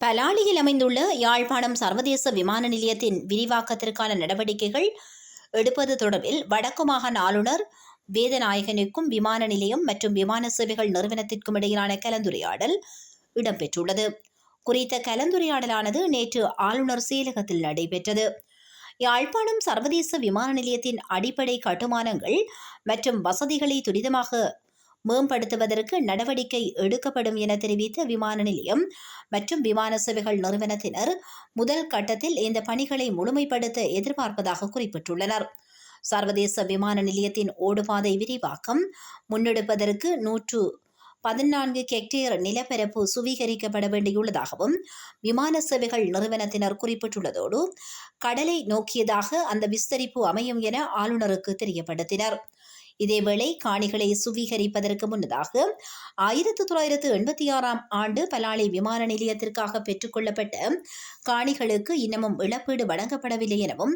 பலாலியில் அமைந்துள்ள யாழ்ப்பாணம் சர்வதேச விமான நிலையத்தின் விரிவாக்கத்திற்கான நடவடிக்கைகள் எடுப்பது தொடர்பில் வடக்கு மாகாண ஆளுநர் வேதநாயகனுக்கும் விமான நிலையம் மற்றும் விமான சேவைகள் நிறுவனத்திற்கும் இடையிலான கலந்துரையாடல் இடம்பெற்றுள்ளது. குறித்த கலந்துரையாடலானது நேற்று ஆளுநர் செயலகத்தில் நடைபெற்றது. யாழ்ப்பாணம் சர்வதேச விமான நிலையத்தின் அடிப்படை கட்டுமானங்கள் மற்றும் வசதிகளை துரிதமாக மேம்படுத்துவதற்கு நடவடிக்கை எடுக்கப்படும் என தெரிவித்த விமான நிலையம் மற்றும் விமான சேவைகள் நிறுவனத்தினர் முதல் கட்டத்தில் இந்த பணிகளை முழுமைப்படுத்த எதிர்பார்ப்பதாக குறிப்பிட்டுள்ளனர். சர்வதேச விமான நிலையத்தின் ஓடுபாதை விரிவாக்கம் முன்னெடுப்பதற்கு 114 ஹெக்டேர் நிலப்பரப்பு சுவீகரிக்கப்பட வேண்டியுள்ளதாகவும் விமான சேவைகள் நிறுவனத்தினர் குறிப்பிட்டுள்ளதோடு கடலை நோக்கியதாக அந்த விஸ்தரிப்பு அமையும் என ஆளுநருக்கு தெரியப்படுத்தினர். இதேவேளை காணிகளை சுவீகரிப்பதற்கு முன்னதாக 1986ஆம் ஆண்டு பலாலி விமான நிலையத்திற்காக பெற்றுக்கொள்ளப்பட்ட காணிகளுக்கு இன்னமும் இழப்பீடு வழங்கப்படவில்லை எனவும்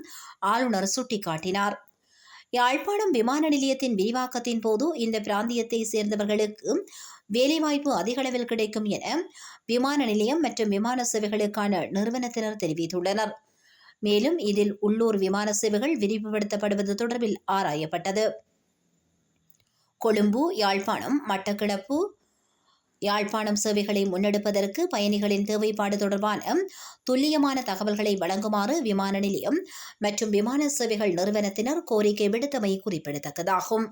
ஆளுநர் சுட்டிக்காட்டினார். யாழ்ப்பாணம் விமான நிலையத்தின் விரிவாக்கத்தின் போது இந்த பிராந்தியத்தை சேர்ந்தவர்களுக்கு வேலைவாய்ப்பு அதிகளவில் கிடைக்கும் என விமான நிலையம் மற்றும் விமான சேவைகளுக்கான நிறுவனத்தினர் தெரிவித்துள்ளனர். மேலும் இதில் உள்ளூர் விமான சேவைகள் விரிவுபடுத்தப்படுவது தொடர்பில் ஆராயப்பட்டது. கொழும்பு, யாழ்ப்பாணம், மட்டக்களப்பு, யாழ்ப்பாணம் சேவைகளை முன்னெடுப்பதற்கு பயணிகளின் தேவைப்பாடு தொடர்பான துல்லியமான தகவல்களை வழங்குமாறு விமான நிலையம் மற்றும் விமான சேவைகள் நிறுவனத்தினர் கோரிக்கை விடுத்தமை குறிப்பிடத்தக்கதாகும்.